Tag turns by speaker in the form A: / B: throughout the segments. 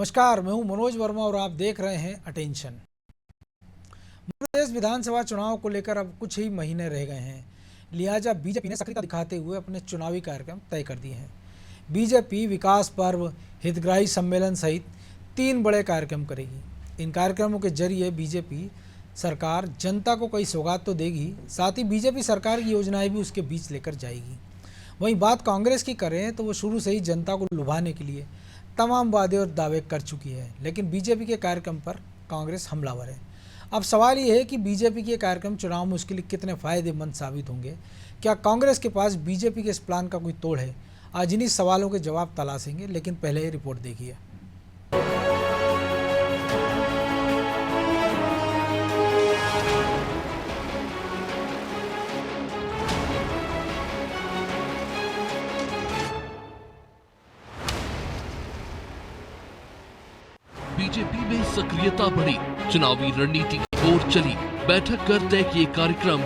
A: नमस्कार, मैं हूं मनोज वर्मा और आप देख रहे हैं अटेंशन। मध्य प्रदेश विधानसभा चुनाव को लेकर अब कुछ ही महीने रह गए हैं, लिहाजा बीजेपी ने सक्रियता दिखाते हुए अपने चुनावी कार्यक्रम तय कर दिए हैं। बीजेपी विकास पर्व, हितग्राही सम्मेलन सहित 3 बड़े कार्यक्रम करेगी। इन कार्यक्रमों के जरिए बीजेपी सरकार जनता को कई सौगात तो देगी, साथ ही बीजेपी सरकार की योजनाएं भी उसके बीच लेकर जाएगी। वहीं बात कांग्रेस की करें तो वो शुरू से ही जनता को लुभाने के लिए तमाम वादे और दावे कर चुकी है, लेकिन बीजेपी के कार्यक्रम पर कांग्रेस हमलावर है। अब सवाल ये है कि बीजेपी के कार्यक्रम चुनाव में उसके लिए कितने फायदेमंद साबित होंगे। क्या कांग्रेस के पास बीजेपी के इस प्लान का कोई तोड़ है? आज इन्हीं सवालों के जवाब तलाशेंगे, लेकिन पहले ये रिपोर्ट देखिए।
B: बीजेपी में सक्रियता बढ़ी, चुनावी रणनीति की ओर चली, बैठक कर तय किए कार्यक्रम,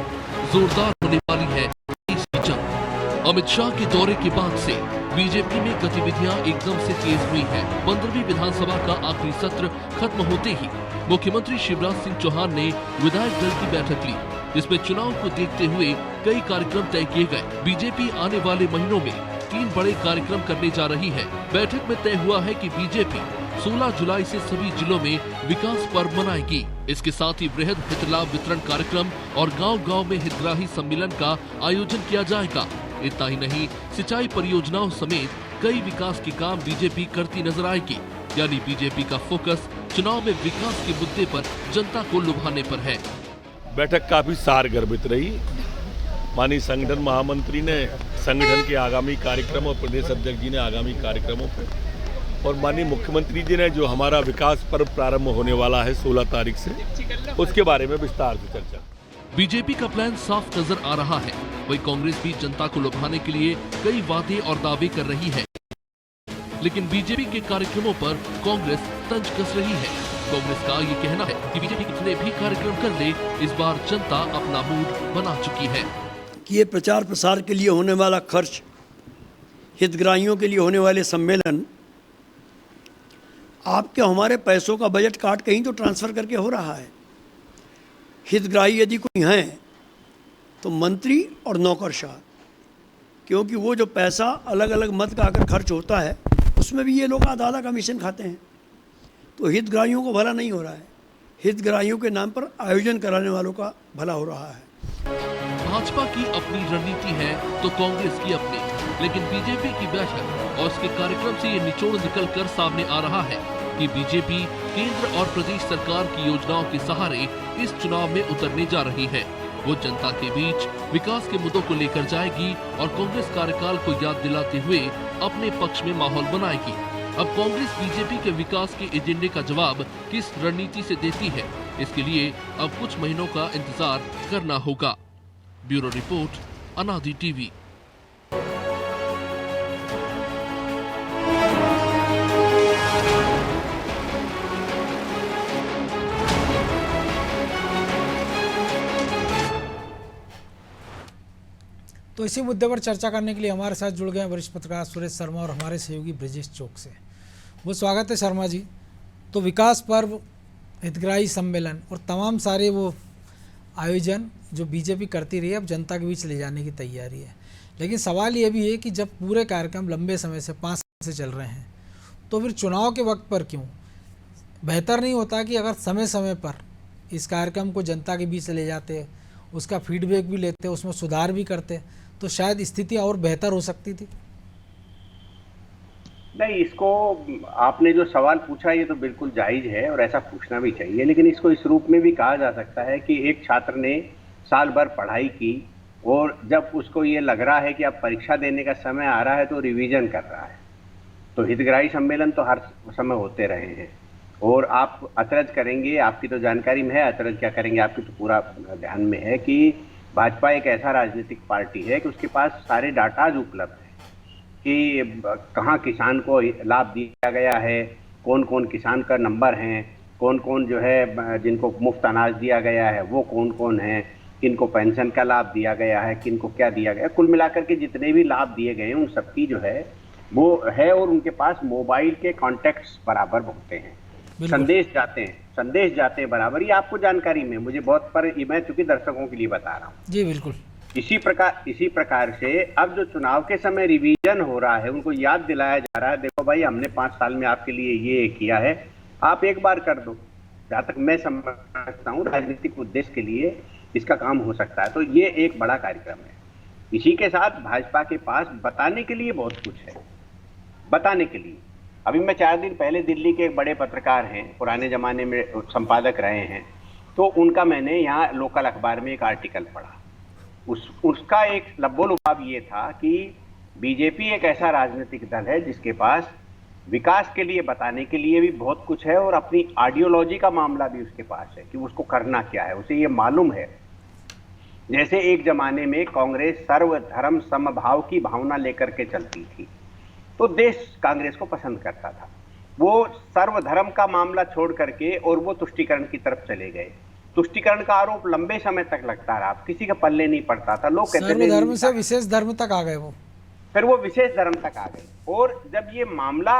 B: जोरदार होने वाली है देश की जंग। अमित शाह के दौरे के बाद से बीजेपी में गतिविधियां एकदम से तेज हुई हैं। 15वीं विधानसभा का आखिरी सत्र खत्म होते ही मुख्यमंत्री शिवराज सिंह चौहान ने विधायक दल की बैठक ली, जिसमें चुनाव को देखते हुए कई कार्यक्रम तय किए गए। बीजेपी आने वाले महीनों में 3 बड़े कार्यक्रम करने जा रही है। बैठक में तय हुआ है कि बीजेपी 16 जुलाई से सभी जिलों में विकास पर्व मनाएगी। इसके साथ ही वृहद हित लाभ वितरण कार्यक्रम और गांव-गांव में हितग्राही सम्मेलन का आयोजन किया जाएगा। इतना ही नहीं, सिंचाई परियोजनाओं समेत कई विकास के काम बीजेपी करती नजर आएगी। यानी बीजेपी का फोकस चुनाव में विकास के मुद्दे पर जनता को लुभाने पर है।
C: बैठक काफी सारगर्भित रही। माननीय संगठन महामंत्री ने संगठन के आगामी कार्यक्रम और प्रदेश अध्यक्ष जी ने आगामी कार्यक्रमों पर, और माननीय मुख्यमंत्री जी ने जो हमारा विकास पर्व प्रारंभ होने वाला है 16 तारीख से, उसके बारे में विस्तार से चर्चा।
B: बीजेपी का प्लान साफ नजर आ रहा है। वहीं कांग्रेस भी जनता को लुभाने के लिए कई वादे और दावे कर रही है, लेकिन बीजेपी के कार्यक्रमों पर कांग्रेस तंज कस रही है। कांग्रेस का ये कहना है कि बीजेपी कितने भी कार्यक्रम कर ले, इस बार जनता अपना मूड बना चुकी है
D: कि ये प्रचार प्रसार के लिए होने वाला खर्च, हितग्राहियों के लिए होने वाले सम्मेलन, आपके हमारे पैसों का बजट काट कहीं तो ट्रांसफर करके हो रहा है। हितग्राही यदि कोई हैं तो मंत्री और नौकरशाह, क्योंकि वो जो पैसा अलग अलग मत का आकर खर्च होता है उसमें भी ये लोग आधा आधा कमीशन खाते हैं। तो हितग्राहियों को भला नहीं हो रहा है, हितग्राहियों के नाम पर आयोजन कराने वालों का भला हो रहा है।
B: भाजपा की अपनी रणनीति है तो कांग्रेस की अपनी, लेकिन बीजेपी की बैठक और उसके कार्यक्रम से ये निचोड़ निकल कर सामने आ रहा है कि बीजेपी केंद्र और प्रदेश सरकार की योजनाओं के सहारे इस चुनाव में उतरने जा रही है। वो जनता के बीच विकास के मुद्दों को लेकर जाएगी और कांग्रेस कार्यकाल को याद दिलाते हुए अपने पक्ष में माहौल बनाएगी। अब कांग्रेस बीजेपी के विकास के एजेंडे का जवाब किस रणनीति से देती है, इसके लिए अब कुछ महीनों का इंतजार करना होगा। ब्यूरो रिपोर्ट, अनादि टीवी।
A: तो इसी मुद्दे पर चर्चा करने के लिए हमारे साथ जुड़ गए वरिष्ठ पत्रकार सुरेश शर्मा और हमारे सहयोगी ब्रजेश चौक से। वो स्वागत है शर्मा जी। तो विकास पर्व, हितग्राही सम्मेलन और तमाम सारे वो आयोजन जो बीजेपी करती रही है, अब जनता के बीच ले जाने की तैयारी है। लेकिन सवाल ये भी है कि जब पूरे कार्यक्रम लंबे समय से 5 साल से चल रहे हैं, तो फिर चुनाव के वक्त पर क्यों बेहतर नहीं होता कि अगर समय समय पर इस कार्यक्रम को जनता के बीच ले जाते, उसका फीडबैक भी लेते, उसमें सुधार भी करते, तो शायद स्थिति और बेहतर हो सकती थी।
E: नहीं, इसको आपने जो सवाल पूछा ये तो बिल्कुल जायज़ है और ऐसा पूछना भी चाहिए, लेकिन इसको इस रूप में भी कहा जा सकता है कि एक छात्र ने साल भर पढ़ाई की और जब उसको ये लग रहा है कि अब परीक्षा देने का समय आ रहा है तो रिवीजन कर रहा है। तो हितग्राही सम्मेलन तो हर समय होते रहे हैं और आप अचरज करेंगे, आपकी तो जानकारी में है, अचरज क्या करेंगे आपकी तो पूरा ध्यान में है कि भाजपा एक ऐसा राजनीतिक पार्टी है कि उसके पास सारे डाटाज उपलब्ध हैं कि कहाँ किसान को लाभ दिया गया है, कौन कौन किसान का नंबर हैं, कौन कौन जो है जिनको मुफ्त अनाज दिया गया है वो कौन कौन हैं, किनको पेंशन का लाभ दिया गया है, किनको क्या दिया गया। कुल मिलाकर के जितने भी लाभ दिए गए हैं उन सबकी जो है वो है और उनके पास मोबाइल के कॉन्टेक्ट्स बराबर होते हैं, संदेश जाते हैं बराबर। ये आपको जानकारी में मुझे बहुत, पर मैं चूंकि दर्शकों के लिए बता रहा हूँ।
A: जी बिल्कुल।
E: इसी प्रकार से अब जो चुनाव के समय रिवीजन हो रहा है, उनको याद दिलाया जा रहा है, देखो भाई हमने 5 साल में आपके लिए ये किया है, आप एक बार कर दो। जहां तक मैं समझता हूँ राजनीतिक उद्देश्य के लिए इसका काम हो सकता है, तो ये एक बड़ा कार्यक्रम है। इसी के साथ भाजपा के पास बताने के लिए बहुत कुछ है, बताने के लिए। अभी मैं 4 दिन पहले दिल्ली के एक बड़े पत्रकार हैं, पुराने जमाने में संपादक रहे हैं, तो उनका मैंने यहाँ लोकल अखबार में एक आर्टिकल पढ़ा। उसका एक लब्बो-लुबाब ये था कि बीजेपी एक ऐसा राजनीतिक दल है जिसके पास विकास के लिए बताने के लिए भी बहुत कुछ है और अपनी आइडियोलॉजी का मामला भी उसके पास है कि उसको करना क्या है, उसे ये मालूम है। जैसे एक जमाने में कांग्रेस सर्वधर्म समभाव की भावना लेकर के चलती थी, तो देश कांग्रेस को पसंद करता था। वो सर्वधर्म का मामला छोड़ करके और वो तुष्टीकरण की तरफ चले गए। तुष्टीकरण का आरोप लंबे समय तक लगता रहा, किसी का पल्ले नहीं पड़ता था। लोग कहते थे
A: सर्वधर्म से विशेष धर्म तक आ गए वो,
E: फिर वो विशेष धर्म तक आ गए। और जब ये मामला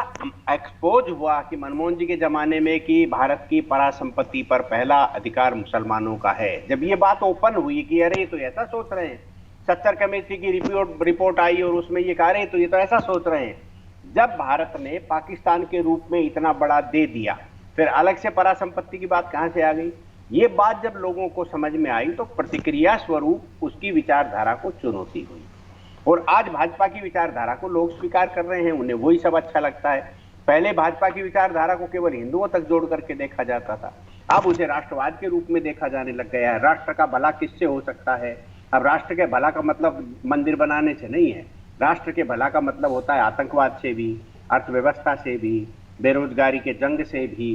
E: एक्सपोज हुआ कि मनमोहन जी के जमाने में कि भारत की परासंपत्ति पर पहला अधिकार मुसलमानों का है, जब ये बात ओपन हुई कि अरे ये तो ऐसा सोच रहे हैं, 70 कमेटी की रिपोर्ट आई और उसमें ये कह रहे हैं तो ये तो ऐसा सोच रहे हैं। जब भारत ने पाकिस्तान के रूप में इतना बड़ा दे दिया, फिर अलग से परासंपत्ति की बात कहां से आ गई? ये बात जब लोगों को समझ में आई तो प्रतिक्रिया स्वरूप उसकी विचारधारा को चुनौती हुई और आज भाजपा की विचारधारा को लोग स्वीकार कर रहे हैं, उन्हें वही सब अच्छा लगता है। पहले भाजपा की विचारधारा को केवल हिंदुओं तक जोड़ करके देखा जाता था, अब उसे राष्ट्रवाद के रूप में देखा जाने लग गया है। राष्ट्र का भला किससे हो सकता है? अब राष्ट्र के भला का मतलब मंदिर बनाने से नहीं है, राष्ट्र के भला का मतलब होता है आतंकवाद से भी, अर्थव्यवस्था से भी, बेरोजगारी के जंग से भी,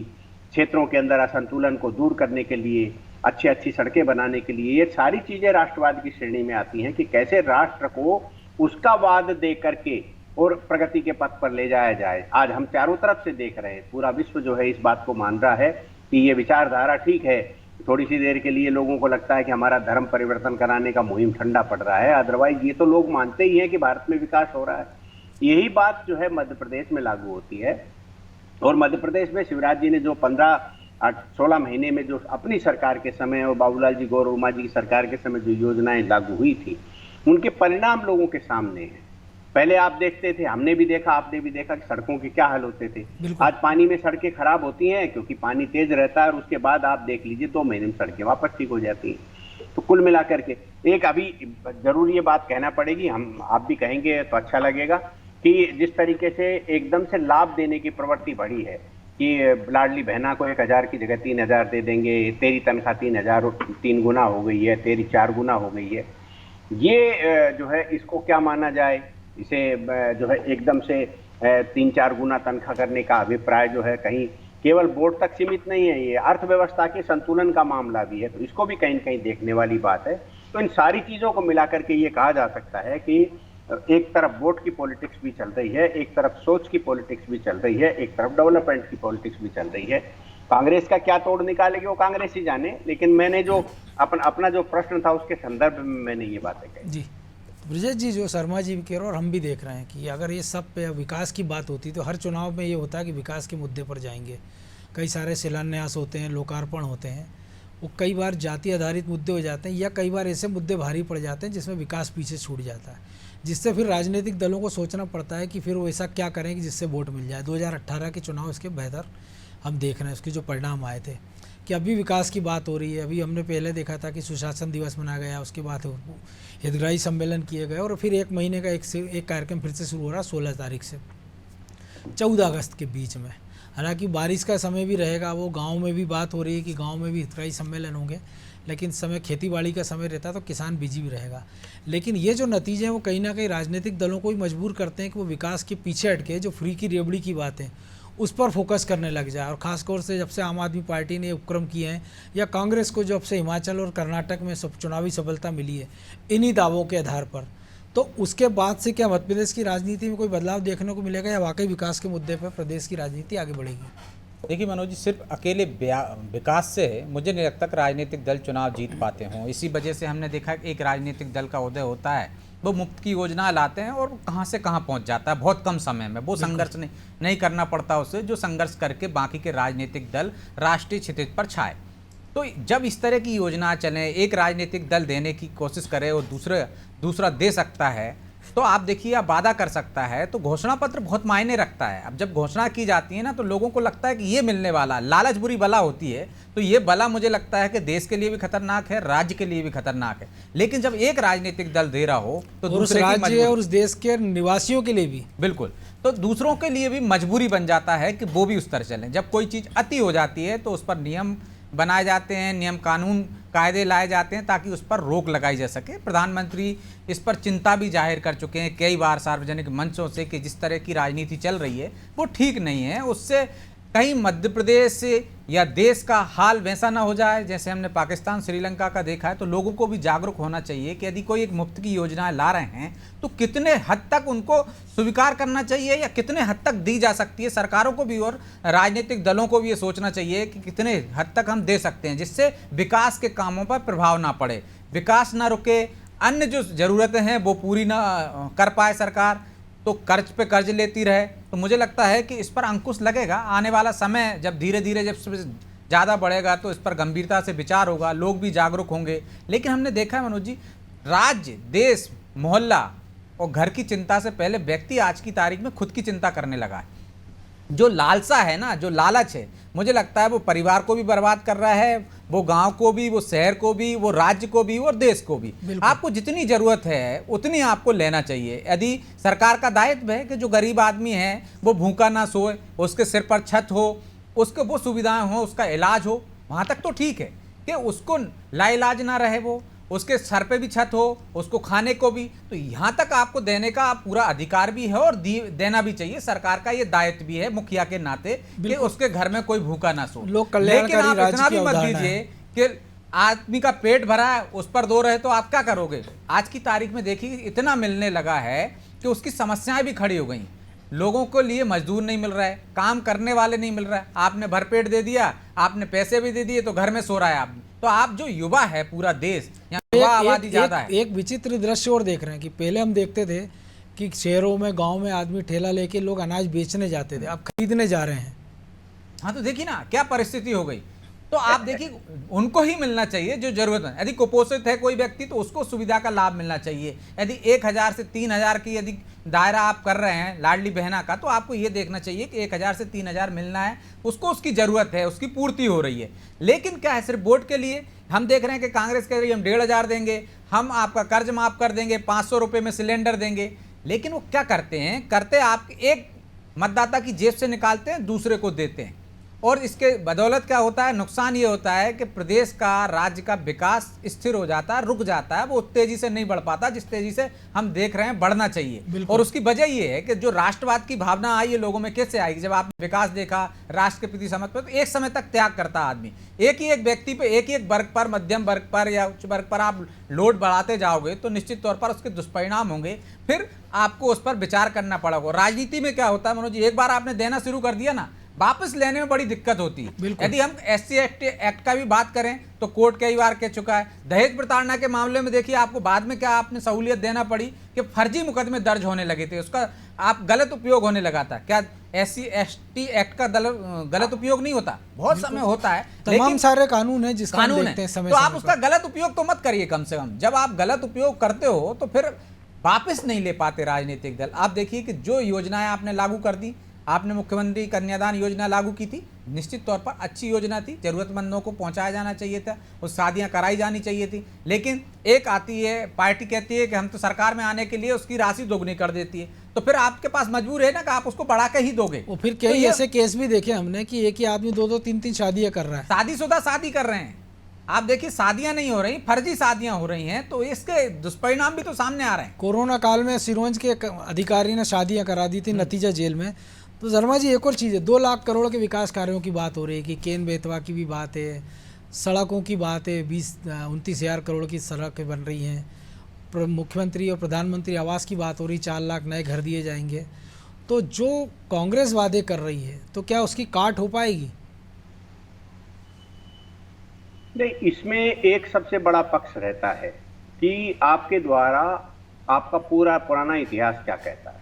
E: क्षेत्रों के अंदर असंतुलन को दूर करने के लिए, अच्छी अच्छी सड़कें बनाने के लिए। ये सारी चीजें राष्ट्रवाद की श्रेणी में आती हैं कि कैसे राष्ट्र को उसका वाद दे करके और प्रगति के पथ पर ले जाया जाए। आज हम चारों तरफ से देख रहे हैं, पूरा विश्व जो है इस बात को मान रहा है कि ये विचारधारा ठीक है। थोड़ी सी देर के लिए लोगों को लगता है कि हमारा धर्म परिवर्तन कराने का मुहिम ठंडा पड़ रहा है, अदरवाइज ये तो लोग मानते ही हैं कि भारत में विकास हो रहा है। यही बात जो है मध्य प्रदेश में लागू होती है और मध्य प्रदेश में शिवराज जी ने जो 15-16 महीने में जो अपनी सरकार के समय और बाबूलाल जी गौर उमा जी की सरकार के समय जो योजनाएं लागू हुई थी, उनके परिणाम लोगों के सामने हैं। पहले आप देखते थे, हमने भी देखा, आपने भी देखा कि सड़कों के क्या हाल होते थे। आज पानी में सड़कें खराब होती हैं क्योंकि पानी तेज रहता है और उसके बाद आप देख लीजिए 2 महीने में सड़कें वापस ठीक हो जाती हैं। तो कुल मिलाकर के एक अभी जरूर ये बात कहना पड़ेगी, हम आप भी कहेंगे तो अच्छा लगेगा कि जिस तरीके से एकदम से लाभ देने की प्रवृत्ति बढ़ी है कि लाडली बहना को 1000 की जगह 3000 दे देंगे, तेरी तनख्वाह 3 गुना हो गई है, तेरी 4 गुना हो गई है। ये जो है इसको क्या माना जाए? इसे जो है एकदम से 3-4 गुना तनख्वाह करने का अभिप्राय जो है कहीं केवल बोर्ड तक सीमित नहीं है, ये अर्थव्यवस्था के संतुलन का मामला भी है, तो इसको भी कहीं न कहीं देखने वाली बात है। तो इन सारी चीजों को मिलाकर के ये कहा जा सकता है कि एक तरफ वोट की पॉलिटिक्स भी चल रही है, एक तरफ सोच की पॉलिटिक्स भी चल रही है, एक तरफ डेवलपमेंट की पॉलिटिक्स भी चल रही है। कांग्रेस का क्या तोड़ निकालेगी वो कांग्रेस ही जाने, लेकिन मैंने जो अपना जो प्रश्न था उसके संदर्भ में मैंने ये बातें कही।
A: जी ब्रजेश जी, जो शर्मा जी भी कह रहे हैं और हम भी देख रहे हैं कि अगर ये सब पे विकास की बात होती तो हर चुनाव में ये होता है कि विकास के मुद्दे पर जाएंगे। कई सारे शिलान्यास होते हैं, लोकार्पण होते हैं, वो कई बार जाति आधारित मुद्दे हो जाते हैं या कई बार ऐसे मुद्दे भारी पड़ जाते हैं जिसमें विकास पीछे छूट जाता है, जिससे फिर राजनीतिक दलों को सोचना पड़ता है कि फिर वो ऐसा क्या करें कि जिससे वोट मिल जाए। 2018 के चुनाव इसके बेहतर हम देख रहे हैं, उसके जो परिणाम आए थे कि अभी विकास की बात हो रही है। अभी हमने पहले देखा था कि सुशासन दिवस मनाया गया, उसके बाद हितग्राही सम्मेलन किए गए और फिर 1 महीने का एक कार्यक्रम फिर से शुरू हो रहा 16 तारीख से 14 अगस्त के बीच में। हालांकि बारिश का समय भी रहेगा, वो गांव में भी बात हो रही है कि गांव में भी हितग्राही सम्मेलन होंगे, लेकिन समय खेतीबाड़ी का समय रहता है तो किसान बिजी भी रहेगा। लेकिन ये जो नतीजे हैं वो कहीं ना कहीं राजनीतिक दलों को भी मजबूर करते हैं कि वो विकास के पीछे हटके जो फ्री की रेवड़ी की बात है उस पर फोकस करने लग जाए। और ख़ासतौर से जब से आम आदमी पार्टी ने उपक्रम किए हैं या कांग्रेस को जब से हिमाचल और कर्नाटक में चुनावी सफलता मिली है इन्हीं दावों के आधार पर, तो उसके बाद से क्या मध्य प्रदेश की राजनीति में कोई बदलाव देखने को मिलेगा या वाकई विकास के मुद्दे पर प्रदेश की राजनीति आगे बढ़ेगी?
F: देखिए मनोज जी, सिर्फ अकेले विकास से मुझे नहीं लगता कि राजनीतिक दल चुनाव जीत पाते हों। इसी वजह से हमने देखा कि एक राजनीतिक दल का उदय होता है वो मुफ्त की योजना लाते हैं और कहाँ से कहाँ पहुँच जाता है बहुत कम समय में। वो संघर्ष नहीं करना पड़ता उसे, जो संघर्ष करके बाकी के राजनीतिक दल राष्ट्रीय क्षितिज पर छाए। तो जब इस तरह की योजना चले, एक राजनीतिक दल देने की कोशिश करे और दूसरा दे सकता है, तो आप देखिए आप वादा कर सकता है, तो घोषणा पत्र बहुत मायने रखता है। अब जब घोषणा की जाती है ना, तो लोगों को लगता है कि ये मिलने वाला, लालच बुरी बला होती है। तो ये बला मुझे लगता है कि देश के लिए भी खतरनाक है, राज्य के लिए भी खतरनाक है। लेकिन जब एक राजनीतिक दल दे रहा हो तो
A: उस राज्य और उस देश के निवासियों के लिए भी,
F: बिल्कुल, तो दूसरों के लिए भी मजबूरी बन जाता है कि वो भी उस तरह चलें। जब कोई चीज़ अति हो जाती है तो उस पर नियम बनाए जाते हैं, नियम कानून कायदे लाए जाते हैं ताकि उस पर रोक लगाई जा सके। प्रधानमंत्री इस पर चिंता भी जाहिर कर चुके हैं कई बार सार्वजनिक मंचों से कि जिस तरह की राजनीति चल रही है वो ठीक नहीं है। उससे कहीं मध्य प्रदेश या देश का हाल वैसा ना हो जाए जैसे हमने पाकिस्तान श्रीलंका का देखा है। तो लोगों को भी जागरूक होना चाहिए कि यदि कोई एक मुफ्त की योजनाएं ला रहे हैं तो कितने हद तक उनको स्वीकार करना चाहिए या कितने हद तक दी जा सकती है। सरकारों को भी और राजनीतिक दलों को भी ये सोचना चाहिए कि कितने हद तक हम दे सकते हैं जिससे विकास के कामों पर प्रभाव ना पड़े, विकास ना रुके, अन्य जो ज़रूरतें हैं वो पूरी ना कर पाए सरकार, तो कर्ज पे कर्ज लेती रहे। तो मुझे लगता है कि इस पर अंकुश लगेगा। आने वाला समय जब धीरे धीरे जब ज़्यादा बढ़ेगा तो इस पर गंभीरता से विचार होगा, लोग भी जागरूक होंगे। लेकिन हमने देखा है मनोज जी, राज्य, देश, मोहल्ला और घर की चिंता से पहले व्यक्ति आज की तारीख में खुद की चिंता करने लगा है। जो लालसा है ना, जो लालच है, मुझे लगता है वो परिवार को भी बर्बाद कर रहा है, वो गांव को भी, वो शहर को भी, वो राज्य को भी और देश को भी। आपको जितनी ज़रूरत है उतनी आपको लेना चाहिए। यदि सरकार का दायित्व है कि जो गरीब आदमी है वो भूखा ना सोए, उसके सिर पर छत हो, उसको वो सुविधाएं हो, उसका इलाज हो, वहाँ तक तो ठीक है कि उसको लाइलाज ना रहे, वो उसके सर पे भी छत हो, उसको खाने को भी, तो यहाँ तक आपको देने का पूरा अधिकार भी है और देना भी चाहिए। सरकार का ये दायित्व भी है मुखिया के नाते कि उसके घर में कोई भूखा ना सो। लेकिन आप इतना भी मत दीजिए कि आदमी का पेट भरा है उस पर दो रहे तो आप क्या करोगे। आज की तारीख में देखिए इतना मिलने लगा है कि उसकी समस्याएं भी खड़ी हो गई। लोगों को लिए मजदूर नहीं मिल रहा है, काम करने वाले नहीं मिल रहा है। आपने भरपेट दे दिया, आपने पैसे भी दे दिए तो घर में सो रहा है आदमी। तो आप जो युवा है, पूरा देश, यहाँ युवा आबादी ज्यादा है।
A: एक विचित्र दृश्य और देख रहे हैं कि पहले हम देखते थे कि शहरों में, गांव में आदमी ठेला लेके लोग अनाज बेचने जाते थे, अब खरीदने जा रहे हैं।
F: हाँ, तो देखिए ना क्या परिस्थिति हो गई। तो आप देखिए उनको ही मिलना चाहिए जो जरूरतमंद। यदि कुपोषित है कोई व्यक्ति तो उसको सुविधा का लाभ मिलना चाहिए। यदि 1000 से 3000 की यदि दायरा आप कर रहे हैं लाडली बहना का, तो आपको ये देखना चाहिए कि 1000 से 3000 मिलना है, उसको उसकी ज़रूरत है, उसकी पूर्ति हो रही है। लेकिन क्या है, सिर्फ वोट के लिए हम देख रहे हैं कि कांग्रेस कह रही है हम 1500 देंगे, हम आपका कर्ज माफ़ कर देंगे, 500 रुपये में सिलेंडर देंगे। लेकिन वो क्या करते हैं, आप एक मतदाता की जेब से निकालते हैं, दूसरे को देते हैं। और इसके बदौलत क्या होता है, नुकसान ये होता है कि प्रदेश का, राज्य का विकास स्थिर हो जाता है, रुक जाता है, वो तेजी से नहीं बढ़ पाता जिस तेजी से हम देख रहे हैं बढ़ना चाहिए। और उसकी वजह ये है कि जो राष्ट्रवाद की भावना आई है लोगों में, कैसे आएगी, जब आपने विकास देखा, राष्ट्र के प्रति समर्पण, तो एक समय तक त्याग करता आदमी। एक ही एक व्यक्ति पे, एक ही एक वर्ग पर, मध्यम वर्ग पर या उच्च वर्ग पर आप लोड बढ़ाते जाओगे तो निश्चित तौर पर उसके दुष्परिणाम होंगे। फिर आपको उस पर विचार करना पड़ेगा। राजनीति में क्या होता है मनोज जी, एक बार आपने देना शुरू कर दिया ना, वापस लेने में बड़ी दिक्कत होती है। यदि हम SC एक्ट का भी बात करें तो कोर्ट कई बार कह चुका है। दहेज प्रताड़ना के मामले में देखिए आपको बाद में क्या आपने सहूलियत देना पड़ी कि फर्जी मुकदमे दर्ज होने लगे थे, उसका आप गलत उपयोग होने लगा था। क्या SC ST एक्ट का गलत उपयोग नहीं होता, बहुत समय होता है,
A: तमाम सारे कानून है जिसका
F: कानून
A: देखते हैं समय
F: तो आप उसका गलत उपयोग तो मत करिए। कम से कम जब आप गलत उपयोग करते हो तो फिर वापस नहीं ले पाते राजनीतिक दल। आप देखिए कि जो योजनाएं आपने लागू कर दी, आपने मुख्यमंत्री कन्यादान योजना लागू की थी, निश्चित तौर पर अच्छी योजना थी, जरूरतमंदों को पहुंचाया जाना चाहिए था, उस शादियां कराई जानी चाहिए थी। लेकिन एक आती है पार्टी कहती है कि हम तो सरकार में आने के लिए उसकी राशि दोगुनी कर देती है, तो फिर आपके पास मजबूर है ना कि आप उसको बढ़ा के ही दोगे।
A: और फिर कई ऐसे केस भी देखे हमने कि एक ही आदमी 2-2, 3-3 शादियां कर रहा है,
F: शादीशुदा शादी कर रहे हैं। आप देखिए शादियां नहीं हो रही, फर्जी शादियां हो रही हैं, तो इसके दुष्परिणाम भी तो सामने आ रहे हैं।
A: कोरोना काल में सिरोंज के एक अधिकारी ने शादियां करा दी थी, नतीजा जेल में। तो शर्मा जी एक और चीज़ है, 2 लाख करोड़ के विकास कार्यों की बात हो रही है कि केन बेतवा की भी बात है, सड़कों की बात है, 29,000 करोड़ की सड़कें बन रही हैं, मुख्यमंत्री और प्रधानमंत्री आवास की बात हो रही, 4 लाख नए घर दिए जाएंगे। तो जो कांग्रेस वादे कर रही है तो क्या उसकी काट हो पाएगी?
E: नहीं, इसमें एक सबसे बड़ा पक्ष रहता है कि आपके द्वारा आपका पूरा पुराना इतिहास क्या कहता है,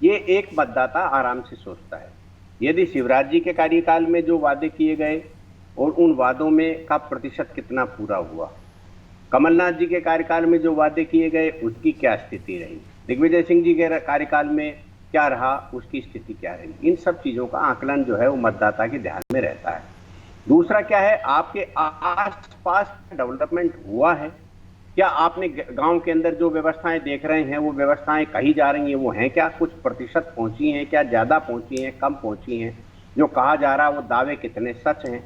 E: ये एक मतदाता आराम से सोचता है। यदि शिवराज जी के कार्यकाल में जो वादे किए गए और उन वादों में का प्रतिशत कितना पूरा हुआ, कमलनाथ जी के कार्यकाल में जो वादे किए गए उसकी क्या स्थिति रही, दिग्विजय सिंह जी के कार्यकाल में क्या रहा, उसकी स्थिति क्या रही, इन सब चीजों का आकलन जो है वो मतदाता के ध्यान में रहता है। दूसरा क्या है, आपके आसपास डेवलपमेंट हुआ है क्या, आपने गांव के अंदर जो व्यवस्थाएं देख रहे हैं वो व्यवस्थाएं कही जा रही हैं वो हैं क्या, कुछ प्रतिशत पहुंची हैं क्या, ज्यादा पहुंची हैं, कम पहुंची हैं, जो कहा जा रहा है वो दावे कितने सच हैं।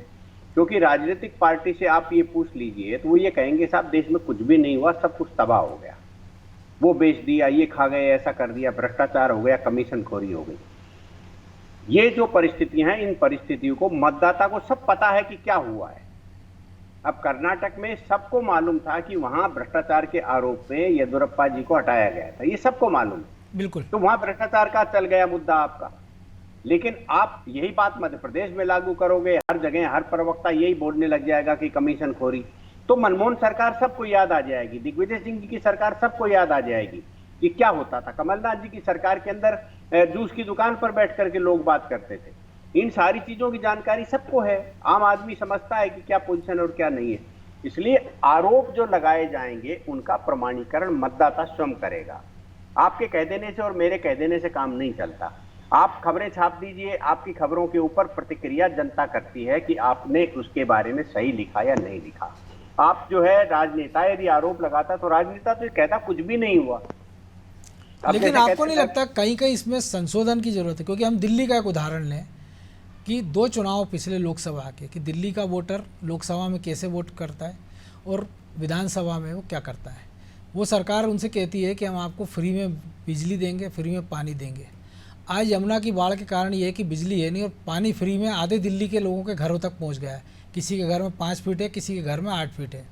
E: क्योंकि राजनीतिक पार्टी से आप ये पूछ लीजिए तो वो ये कहेंगे साहब देश में कुछ भी नहीं हुआ, सब कुछ तबाह हो गया, वो बेच दिया, ये खा गए, ऐसा कर दिया, भ्रष्टाचार हो गया, कमीशन खोरी हो गई। ये जो परिस्थितियां हैं, इन परिस्थितियों को मतदाता को सब पता है कि क्या हुआ है। अब कर्नाटक में सबको मालूम था कि वहां भ्रष्टाचार के आरोप में येदियुरप्पा जी को हटाया गया था, ये सबको मालूम है।
A: बिल्कुल।
E: तो वहां भ्रष्टाचार का चल गया मुद्दा आपका। लेकिन आप यही बात मध्य प्रदेश में लागू करोगे, हर जगह हर प्रवक्ता यही बोलने लग जाएगा कि कमीशन खोरी, तो मनमोहन सरकार सबको याद आ जाएगी, दिग्विजय सिंह जी की सरकार सबको याद आ जाएगी कि क्या होता था। कमलनाथ जी की सरकार के अंदर जूस की दुकान पर बैठ करके लोग बात करते थे। इन सारी चीजों की जानकारी सबको है, आम आदमी समझता है कि क्या पोजीशन और क्या नहीं है। इसलिए आरोप जो लगाए जाएंगे उनका प्रमाणीकरण मतदाता स्वयं करेगा। आपके कह देने से और मेरे कह देने से काम नहीं चलता। आप खबरें छाप दीजिए, आपकी खबरों के ऊपर प्रतिक्रिया जनता करती है कि आपने उसके बारे में सही लिखा या नहीं लिखा। आप जो है राजनेता यदि आरोप लगाता तो राजनेता तो कहता कुछ भी नहीं हुआ।
A: लेकिन आपको नहीं लगता कहीं कहीं इसमें संशोधन की जरूरत है? क्योंकि हम दिल्ली का एक उदाहरण लें कि 2 चुनाव पिछले लोकसभा के, कि दिल्ली का वोटर लोकसभा में कैसे वोट करता है और विधानसभा में वो क्या करता है। वो सरकार उनसे कहती है कि हम आपको फ्री में बिजली देंगे, फ्री में पानी देंगे। आज यमुना की बाढ़ के कारण ये है कि बिजली है नहीं और पानी फ्री में आधे दिल्ली के लोगों के घरों तक पहुंच गया है। किसी के घर में 5 फीट है, किसी के घर में 8 फीट है।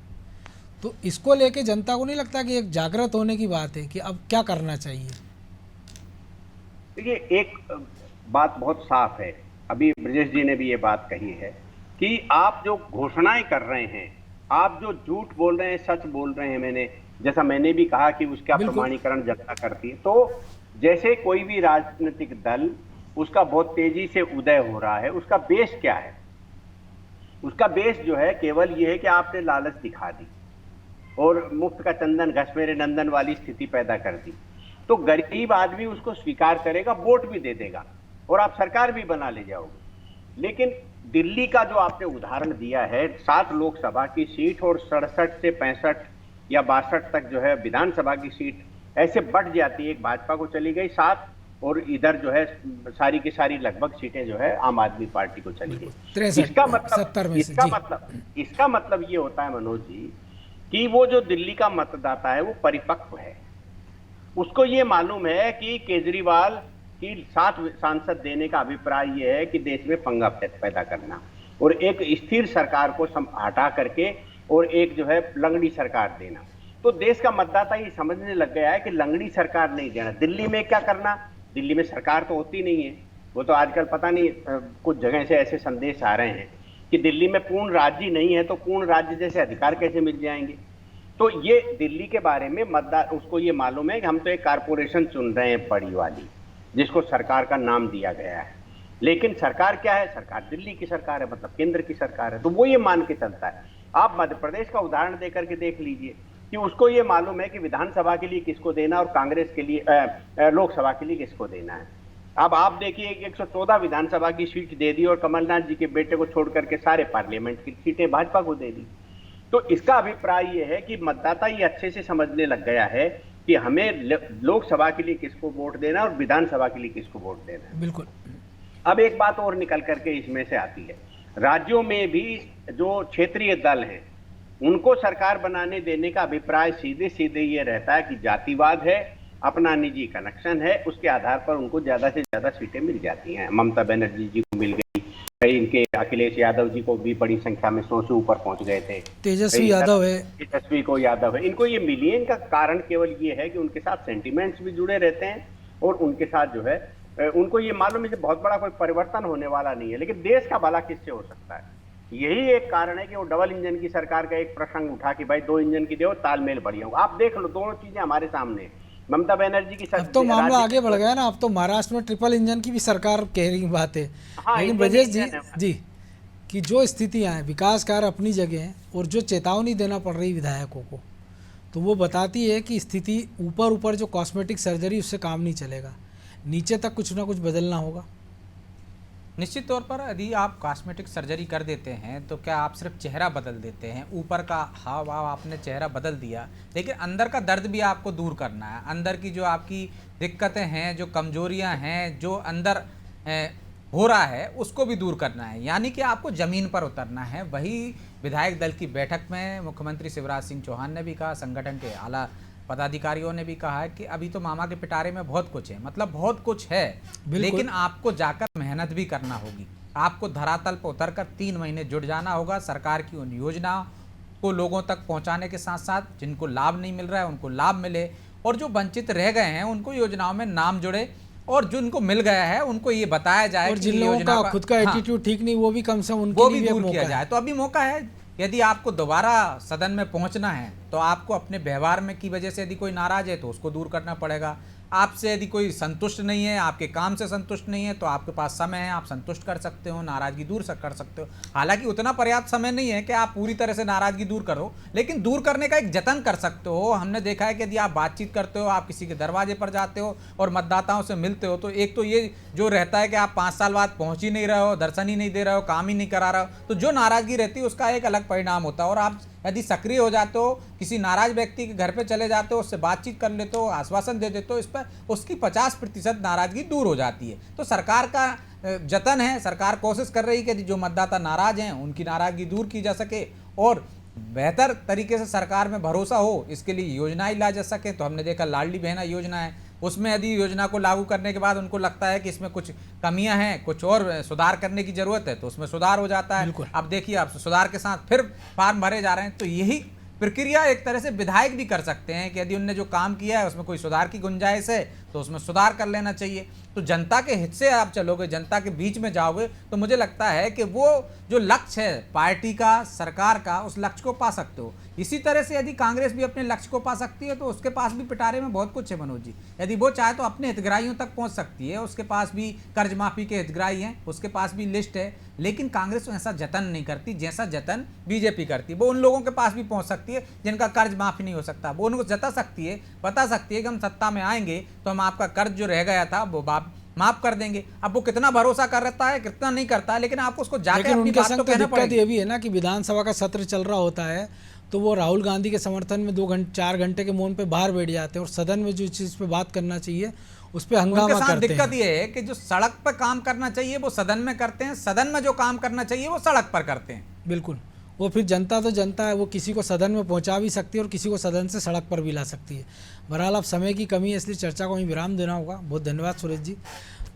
A: तो इसको लेके जनता को नहीं लगता कि एक जागृत होने की बात है कि अब क्या करना चाहिए?
E: देखिए, एक बात बहुत साफ है, अभी ब्रजेश जी ने भी ये बात कही है कि आप जो घोषणाएं कर रहे हैं, आप जो झूठ बोल रहे हैं, सच बोल रहे हैं, मैंने भी कहा कि उसका प्रमाणीकरण जनता करती है। तो जैसे कोई भी राजनीतिक दल, उसका बहुत तेजी से उदय हो रहा है, उसका बेस क्या है? उसका बेस जो है केवल ये है कि आपने लालच दिखा दी और मुफ्त का चंदन घस मेरे नंदन वाली स्थिति पैदा कर दी, तो गरीब आदमी उसको स्वीकार करेगा, वोट भी दे देगा और आप सरकार भी बना ले जाओगे। लेकिन दिल्ली का जो आपने उदाहरण दिया है, 7 लोकसभा की सीट और 67 से 65 या 62 तक जो है विधानसभा की सीट ऐसे बढ़ जाती है। एक भाजपा को चली गई 7 और इधर जो है सारी की सारी लगभग सीटें जो है आम आदमी पार्टी को चली गई। इसका मतलब ये होता है मनोज जी कि वो जो दिल्ली का मतदाता है वो परिपक्व है, उसको ये मालूम है कि केजरीवाल की 7 सांसद देने का अभिप्राय ये है कि देश में पंगा पैदा करना और एक स्थिर सरकार को हटा करके और एक जो है लंगड़ी सरकार देना। तो देश का मतदाता ये समझने लग गया है कि लंगड़ी सरकार नहीं देना। दिल्ली में क्या करना, दिल्ली में सरकार तो होती नहीं है, वो तो आजकल पता नहीं कुछ जगह से ऐसे संदेश आ रहे हैं कि दिल्ली में पूर्ण राज्य नहीं है, तो पूर्ण राज्य जैसे अधिकार कैसे मिल जाएंगे। तो ये दिल्ली के बारे में मतदाता, उसको ये मालूम है कि हम तो एक कारपोरेशन चुन रहे हैं बड़ी वाली, जिसको सरकार का नाम दिया गया है, लेकिन सरकार क्या है, सरकार दिल्ली की सरकार है, मतलब केंद्र की सरकार है। तो वो ये मान के चलता है। आप मध्य प्रदेश का उदाहरण देकर के देख लीजिए कि उसको ये मालूम है कि विधानसभा के लिए किसको देना और कांग्रेस के लिए लोकसभा के लिए किसको देना है। अब आप देखिए 114 विधानसभा की सीट दे दी और कमलनाथ जी के बेटे को छोड़ करके सारे पार्लियामेंट की सीटें भाजपा को दे दी। तो इसका अभिप्राय ये है कि मतदाता ये अच्छे से समझने लग गया है कि हमें लोकसभा के लिए किसको वोट देना और विधानसभा के लिए किसको वोट देना है।
A: बिल्कुल।
E: अब एक बात और निकल करके इसमें से आती है, राज्यों में भी जो क्षेत्रीय दल हैं उनको सरकार बनाने देने का अभिप्राय सीधे सीधे ये रहता है कि जातिवाद है, अपना निजी कनेक्शन है, उसके आधार पर उनको ज्यादा से ज्यादा सीटें मिल जाती हैं। ममता बनर्जी जी को मिल गई, कई इनके अखिलेश यादव जी को भी बड़ी संख्या में 100 से ऊपर पहुंच गए थे,
A: तेजस्वी यादव है,
E: तेजस्वी को यादव है, इनको ये मिली है। इनका कारण केवल ये है कि उनके साथ सेंटिमेंट्स भी जुड़े रहते हैं और उनके साथ जो है उनको ये मालूम है कि बहुत बड़ा कोई परिवर्तन होने वाला नहीं है। लेकिन देश का भला किससे हो सकता है? यही एक कारण है कि वो डबल इंजन की सरकार का एक प्रसंग उठा कि भाई 2 इंजन की दो, तालमेल बढ़िया हो। आप देख लो, दोनों चीजें हमारे सामने हैं। ममता बनर्जी की
A: अब तो मामला आगे बढ़ गया ना, अब तो महाराष्ट्र में ट्रिपल इंजन की भी सरकार कह रही बात है।
E: हाँ,
A: लेकिन
E: इंजन
A: ब्रजेश
E: इंजन है।
A: जी कि जो स्थितियां हैं, विकास कार्य अपनी जगह हैं और जो चेतावनी देना पड़ रही विधायकों को, तो वो बताती है कि स्थिति ऊपर ऊपर जो कॉस्मेटिक सर्जरी, उससे काम नहीं चलेगा, नीचे तक कुछ ना कुछ बदलना होगा।
F: निश्चित तौर पर यदि आप कॉस्मेटिक सर्जरी कर देते हैं तो क्या आप सिर्फ चेहरा बदल देते हैं, ऊपर का हाव भाव आपने चेहरा बदल दिया, लेकिन अंदर का दर्द भी आपको दूर करना है। अंदर की जो आपकी दिक्कतें हैं, जो कमजोरियां हैं, जो अंदर हो रहा है, उसको भी दूर करना है। यानी कि आपको ज़मीन पर उतरना है। वही विधायक दल की बैठक में मुख्यमंत्री शिवराज सिंह चौहान ने भी कहा, संगठन के आला पदाधिकारियों ने भी कहा है कि अभी तो मामा के पिटारे में बहुत कुछ है, मतलब बहुत कुछ है, लेकिन आपको जाकर मेहनत भी करना होगी। आपको धरातल पर उतरकर 3 महीने जुट जाना होगा। सरकार की उन योजनाओं को लोगों तक पहुंचाने के साथ साथ जिनको लाभ नहीं मिल रहा है उनको लाभ मिले, और जो वंचित रह गए हैं उनको योजनाओं में नाम जुड़े, और जिनको मिल गया है उनको ये बताया जाए
A: और
F: कि
A: जिन
F: ये
A: लोगों
F: योजना
A: का खुद का एटीट्यूड ठीक नहीं, वो भी कम से कम उनके
F: वो
A: लिए
F: भी
A: भी एक
F: दूर
A: मौका
F: किया
A: है।
F: जाए। तो अभी मौका है। यदि आपको दोबारा सदन में पहुंचना है तो आपको अपने व्यवहार में की वजह से यदि कोई नाराज है तो उसको दूर करना पड़ेगा। आपसे यदि कोई संतुष्ट नहीं है, आपके काम से संतुष्ट नहीं है, तो आपके पास समय है, आप संतुष्ट कर सकते हो, नाराजगी दूर कर सकते हो। हालांकि उतना पर्याप्त समय नहीं है कि आप पूरी तरह से नाराजगी दूर करो, लेकिन दूर करने का एक जतन कर सकते हो। हमने देखा है कि यदि आप बातचीत करते हो, आप किसी के दरवाजे पर जाते हो और मतदाताओं से मिलते हो, तो एक तो ये जो रहता है कि आप 5 साल बाद पहुंच ही नहीं रहे हो, दर्शन ही नहीं दे रहे हो, काम ही नहीं करा रहे हो, तो जो नाराजगी रहती है उसका एक अलग परिणाम होता है। और आप यदि सक्रिय हो जाते हो, किसी नाराज व्यक्ति के घर पे चले जाते हो, उससे बातचीत कर लेते हो, आश्वासन दे देते हो, इस पर उसकी 50% नाराजगी दूर हो जाती है। तो सरकार का जतन है, सरकार कोशिश कर रही है कि जो मतदाता नाराज हैं उनकी नाराजगी दूर की जा सके और बेहतर तरीके से सरकार में भरोसा हो, इसके लिए योजनाएं ला जा सके। तो हमने देखा लाडली बहना योजना है, उसमें यदि योजना को लागू करने के बाद उनको लगता है कि इसमें कुछ कमियां हैं, कुछ और सुधार करने की जरूरत है, तो उसमें सुधार हो जाता है। अब देखिए, आप सुधार के साथ फिर फार्म भरे जा रहे हैं। तो यही प्रक्रिया एक तरह से विधायक भी कर सकते हैं कि यदि उनने जो काम किया है उसमें कोई सुधार की गुंजाइश है तो उसमें सुधार कर लेना चाहिए। तो जनता के हित से आप चलोगे, जनता के बीच में जाओगे, तो मुझे लगता है कि वो जो लक्ष्य है पार्टी का, सरकार का, उस लक्ष्य को पा सकते हो। इसी तरह से यदि कांग्रेस भी अपने लक्ष्य को पा सकती है तो उसके पास भी पिटारे में बहुत कुछ है मनोज जी। यदि वो चाहे तो अपने हितग्राहियों तक पहुंच सकती है, उसके पास भी कर्ज माफी के हितग्राही हैं, उसके पास भी लिस्ट है। लेकिन कांग्रेस ऐसा जतन नहीं करती जैसा जतन बीजेपी करती। वो उन लोगों के पास भी पहुंच सकती है जिनका कर्ज माफी नहीं हो सकता, वो उनको जता सकती है, बता सकती है कि हम सत्ता में आएंगे तो हम आपका कर्ज जो रह गया था वो माफ कर देंगे। अब वो कितना भरोसा करता है, कितना नहीं करता है, लेकिन आपको उसको जाके अपनी बात तो कहना पड़ेगा।
A: दिक्कत ये भी है ना कि विधानसभा का सत्र चल रहा होता है तो वो राहुल गांधी के समर्थन में 4 घंटे के मौन पे बाहर बैठ जाते हैं और सदन में जो चीज़ पे बात करना चाहिए उस पे हंगामा करते हैं।
F: दिक्कत ये है कि जो सड़क पर काम करना चाहिए वो सदन में करते हैं, सदन में जो काम करना चाहिए वो सड़क पर करते हैं।
A: बिल्कुल, वो फिर जनता तो जनता है, वो किसी को सदन में पहुंचा भी सकती है और किसी को सदन से सड़क पर भी ला सकती है। बहरहाल अब समय की कमी है इसलिए चर्चा को वहीं विराम देना होगा। बहुत धन्यवाद सुरेश जी।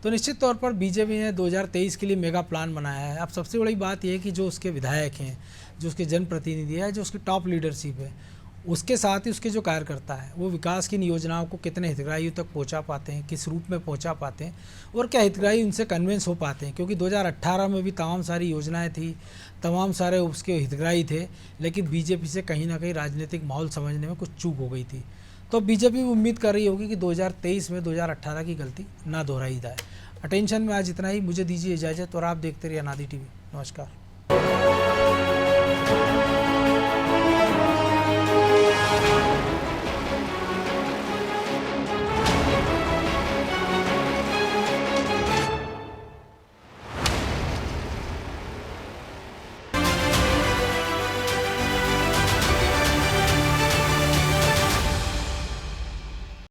A: तो निश्चित तौर पर बीजेपी ने 2023 के लिए मेगा प्लान बनाया है। अब सबसे बड़ी बात यह है कि जो उसके विधायक हैं, जो उसके जनप्रतिनिधि है, जो उसकी टॉप लीडरशिप है, उसके साथ ही उसके जो कार्यकर्ता है, वो विकास की इन योजनाओं को कितने हितग्राहियों तक पहुंचा पाते हैं, किस रूप में पहुंचा पाते हैं और क्या हितग्राही उनसे कन्विंस हो पाते हैं। क्योंकि 2018 में भी तमाम सारी योजनाएं थी, तमाम सारे उसके हितग्राही थे, लेकिन बीजेपी से कहीं ना कहीं राजनीतिक माहौल समझने में कुछ चूक हो गई थी। तो बीजेपी उम्मीद कर रही होगी कि 2023 में 2018 की गलती ना दोहराई जाए। अटेंशन में आज इतना ही, मुझे दीजिए इजाज़त और आप देखते रहिए अनादि टीवी। नमस्कार।